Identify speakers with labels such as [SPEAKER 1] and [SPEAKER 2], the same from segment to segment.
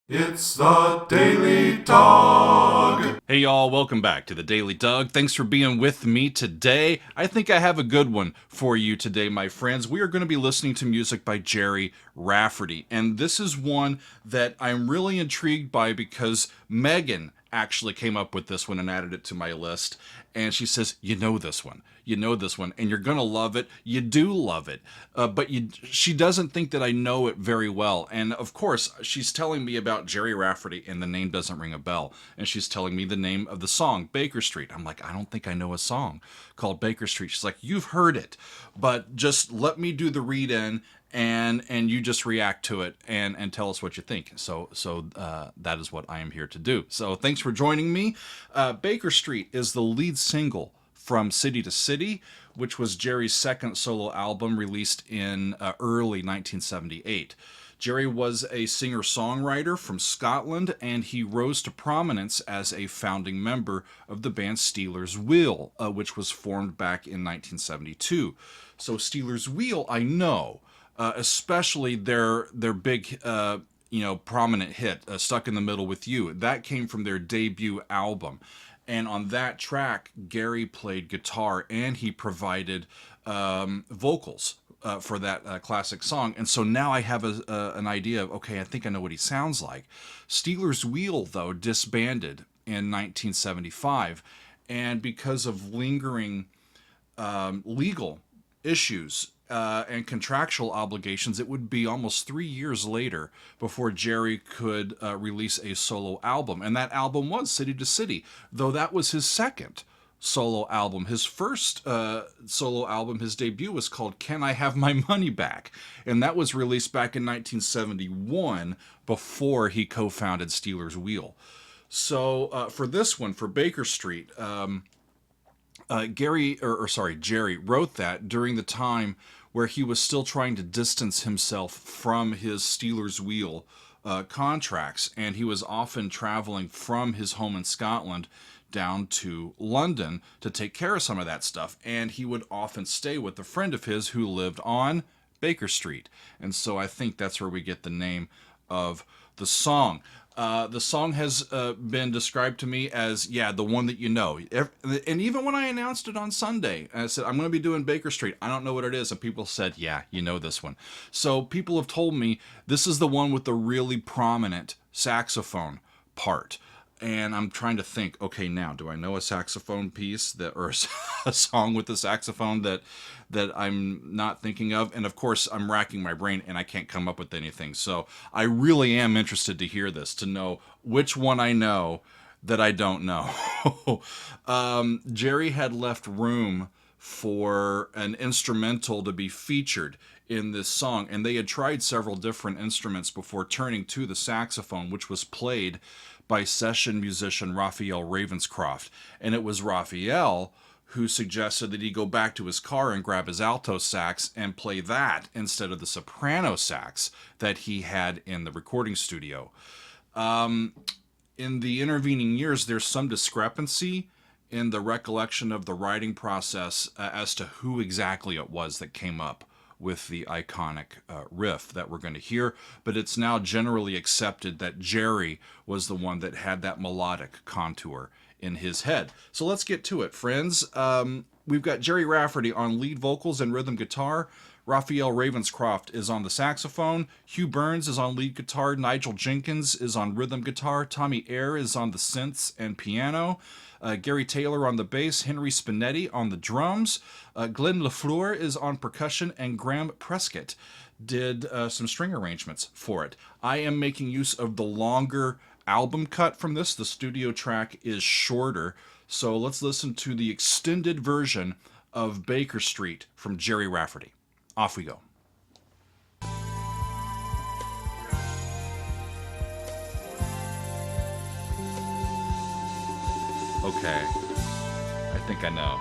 [SPEAKER 1] It's the Daily Dog.
[SPEAKER 2] Hey y'all, welcome back to the Daily Doug. Thanks for being with me today. I think I have a good one for you today, my friends. We are going to be listening to music by Gerry Rafferty, and this is one that I'm really intrigued by because Megan actually came up with this one and added it to my list, and she says, you know this one, and you're gonna love it. You do love it, but she doesn't think that I know it very well. And of course, she's telling me about Gerry Rafferty, and the name doesn't ring a bell. And she's telling me the name of the song, Baker Street. I'm like, I don't think I know a song called Baker Street. She's like, you've heard it, but just let me do the read-in, and you just react to it and tell us what you think. So that is what I am here to do. So thanks for joining me. Baker Street is the lead single from City to City, which was Gerry's second solo album released in early 1978. Gerry was a singer-songwriter from Scotland, and he rose to prominence as a founding member of the band Stealers Wheel, which was formed back in 1972. So Stealers Wheel, I know, especially their big, prominent hit, Stuck in the Middle with You. That came from their debut album. And on that track, Gerry played guitar and he provided vocals for that classic song. And so now I have an idea of, okay, I think I know what he sounds like. Stealers Wheel, though, disbanded in 1975. And because of lingering legal issues and contractual obligations, it would be almost 3 years later before Gerry could release a solo album. And that album was City to City, though that was his second solo album. His first solo album, his debut, was called Can I Have My Money Back? And that was released back in 1971 before he co-founded Stealers Wheel. So for this one, for Baker Street, Gerry wrote that during the time where he was still trying to distance himself from his Stealers Wheel contracts, and he was often traveling from his home in Scotland down to London to take care of some of that stuff, and he would often stay with a friend of his who lived on Baker Street. And so I think that's where we get the name of the song. The song has been described to me as, the one that you know. And even when I announced it on Sunday, I said, I'm going to be doing Baker Street. I don't know what it is. And people said, yeah, you know this one. So people have told me this is the one with the really prominent saxophone part. And I'm trying to think, okay, now, do I know a saxophone piece or a song with the saxophone that I'm not thinking of? And of course, I'm racking my brain and I can't come up with anything. So I really am interested to hear this, to know which one I know that I don't know. Gerry had left room for an instrumental to be featured in this song, and they had tried several different instruments before turning to the saxophone, which was played by session musician Raphael Ravenscroft. And it was Raphael who suggested that he go back to his car and grab his alto sax and play that instead of the soprano sax that he had in the recording studio. In the intervening years, there's some discrepancy in the recollection of the writing process as to who exactly it was that came up with the iconic riff that we're going to hear, but it's now generally accepted that Gerry was the one that had that melodic contour in his head. So let's get to it, friends. We've got Gerry Rafferty on lead vocals and rhythm guitar. Raphael Ravenscroft is on the saxophone. Hugh Burns is on lead guitar. Nigel Jenkins is on rhythm guitar. Tommy Eyre is on the synths and piano. Gary Taylor on the bass. Henry Spinetti on the drums. Glenn Lafleur is on percussion. And Graham Prescott did some string arrangements for it. I am making use of the longer album cut from this. The studio track is shorter. So let's listen to the extended version of Baker Street from Gerry Rafferty. Off we go. Okay. I think I know.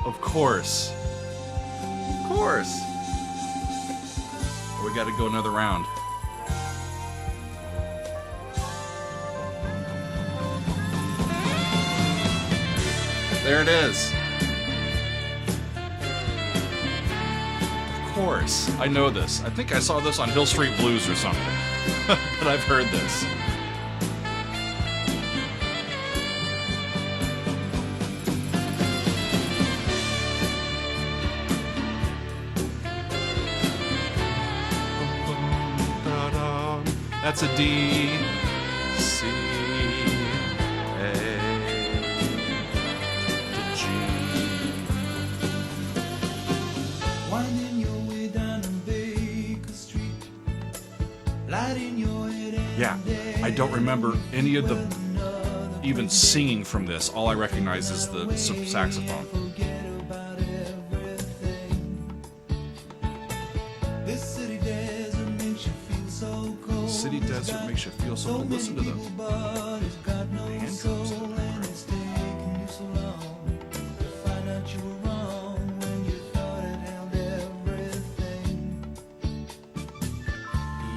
[SPEAKER 2] Of course. We gotta go another round. There it is. Of course. I know this. I think I saw this on Hill Street Blues or something. but I've heard this. That's a D, C, A, to G.
[SPEAKER 3] Winding your way down on Baker Street, lighting your head and
[SPEAKER 2] Yeah, I don't remember any of the even singing from this. All I recognize is the saxophone.
[SPEAKER 3] forget about everything. This city desert makes you feel so cold.
[SPEAKER 2] City desert makes you feel so cold. Listen to them.
[SPEAKER 3] But it's got no
[SPEAKER 2] Hand
[SPEAKER 3] soul,
[SPEAKER 2] drums in the
[SPEAKER 3] and it's taken you so long to find out you were wrong when you thought it held everything.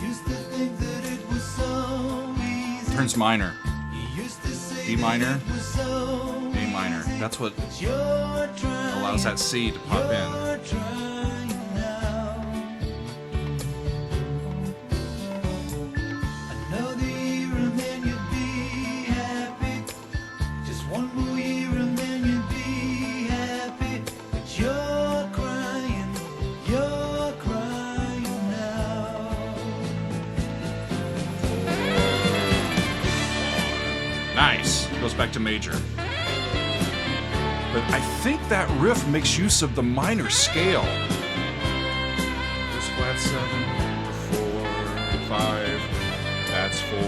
[SPEAKER 3] You used to think that it was so easy.
[SPEAKER 2] Turns minor.
[SPEAKER 3] You used to say
[SPEAKER 2] D minor,
[SPEAKER 3] that it was so
[SPEAKER 2] A minor. That's what
[SPEAKER 3] you're trying,
[SPEAKER 2] allows that C to pop in.
[SPEAKER 3] you're trying now. Another year and then you'd be happy. Just one more year and then you'd be happy. But you're crying now.
[SPEAKER 2] Nice. Goes back to major. But I think that riff makes use of the minor scale. There's flat 7, 4, 5. That's 4.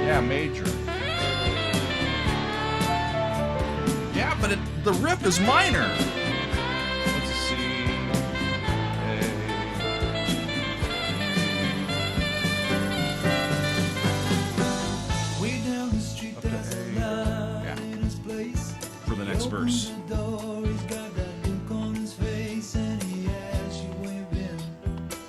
[SPEAKER 2] Yeah, major. Yeah, but the riff is minor. Let's see.
[SPEAKER 3] Way down the street
[SPEAKER 2] Up to
[SPEAKER 3] there's a
[SPEAKER 2] A.
[SPEAKER 3] light
[SPEAKER 2] Yeah.
[SPEAKER 3] in his place.
[SPEAKER 2] For the next verse.
[SPEAKER 3] Open the door, he's got that look on his face, and he asks you where you've been.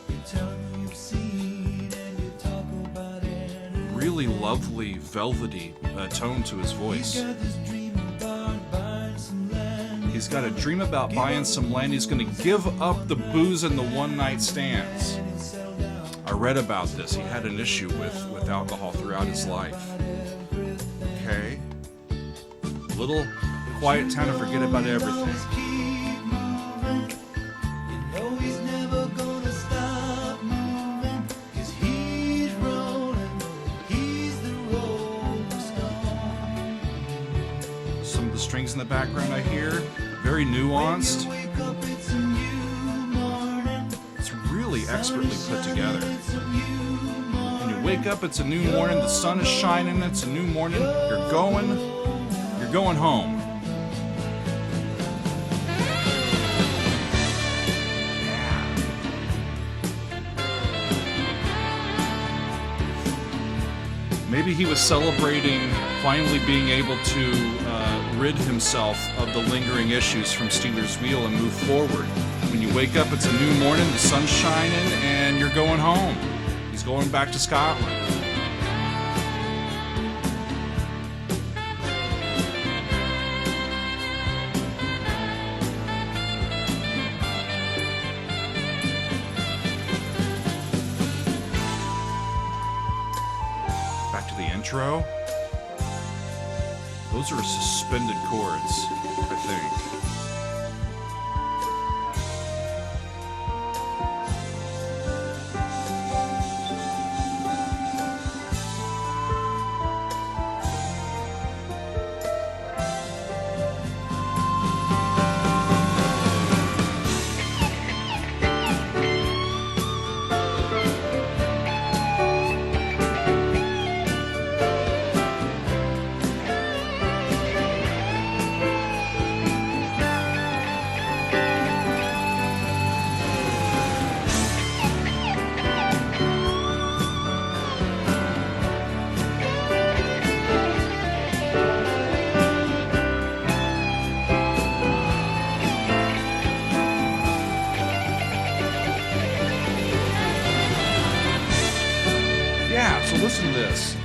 [SPEAKER 3] You tell him who you've seen, and you talk about it.
[SPEAKER 2] Really lovely, velvety tone to his
[SPEAKER 3] He's
[SPEAKER 2] voice.
[SPEAKER 3] got this dream about buying some land.
[SPEAKER 2] He's got a dream about buying some land. He's going to give up the booze and the one-night stands.
[SPEAKER 3] And settle down.
[SPEAKER 2] I read about this. He had an issue with alcohol throughout his life. Okay. Little quiet time to forget about everything.
[SPEAKER 3] Always keep moving. You know he's never gonna stop moving. 'Cause he's rolling. He's the rolling stone.
[SPEAKER 2] Some of the strings in the background I hear, very nuanced.
[SPEAKER 3] When you wake up, it's a new morning.
[SPEAKER 2] It's really expertly put together.
[SPEAKER 3] It's a new morning.
[SPEAKER 2] When you wake up, it's a new morning. The sun is shining. It's a new morning. You're going home. Maybe he was celebrating finally being able to rid himself of the lingering issues from Steelers Wheel and move forward. When you wake up, it's a new morning, the sun's shining, and you're going home. He's going back to Scotland. Back to the intro. Those are suspended chords, I think. So listen to this.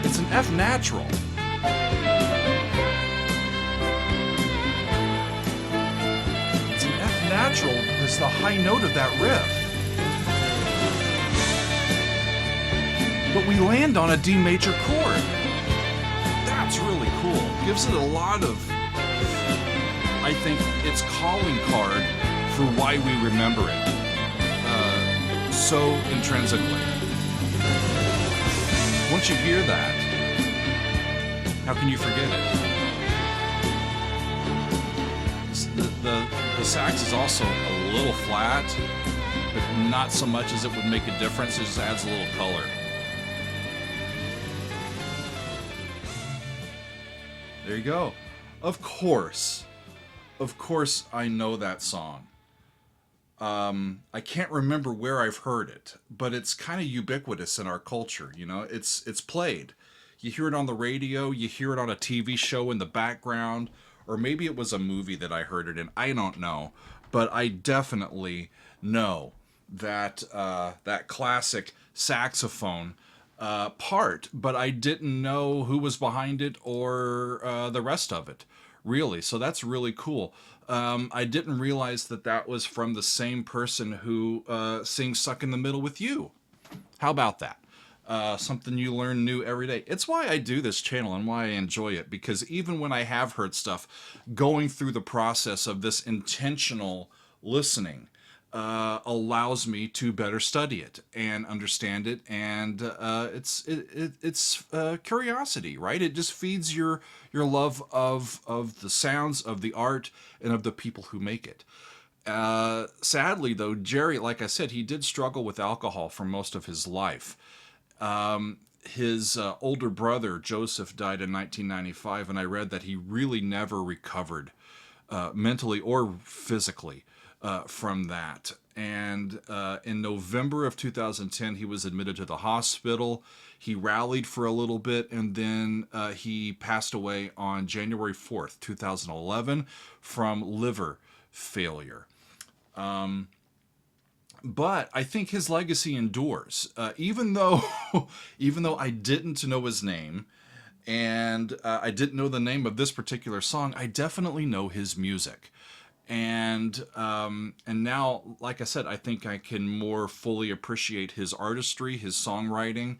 [SPEAKER 2] It's an F natural. natural is the high note of that riff. But we land on a D major chord. That's really cool. Gives it a lot of, I think, its calling card for why we remember it so intrinsically. Once you hear that, how can you forget it? The sax is also a little flat, but not so much as it would make a difference. It just adds a little color. There you go. Of course, I know that song. I can't remember where I've heard it, but it's kind of ubiquitous in our culture. You know, it's played. You hear it on the radio, you hear it on a TV show in the background, or maybe it was a movie that I heard it in. I don't know, but I definitely know that that classic saxophone part, but I didn't know who was behind it or the rest of it, really. So that's really cool. I didn't realize that that was from the same person who sings Stuck in the Middle with You. How about that? Something you learn new every day. It's why I do this channel and why I enjoy it, because even when I have heard stuff, going through the process of this intentional listening allows me to better study it and understand it, and it's curiosity, right? It just feeds your love of the sounds, of the art, and of the people who make it. Sadly, though, Gerry, like I said, he did struggle with alcohol for most of his life. His older brother, Joseph, died in 1995, and I read that he really never recovered mentally or physically from that. And in November of 2010, he was admitted to the hospital. He rallied for a little bit, and then he passed away on January 4th, 2011, from liver failure. But I think his legacy endures, even though I didn't know his name, and I didn't know the name of this particular song. I definitely know his music, and now, like I said, I think I can more fully appreciate his artistry, his songwriting,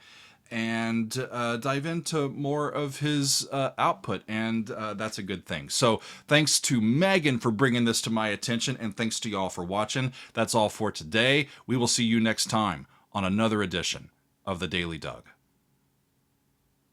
[SPEAKER 2] and dive into more of his output, and that's a good thing. So thanks to Megan for bringing this to my attention, and thanks to y'all for watching. That's all for today. We will see you next time on another edition of The Daily Doug.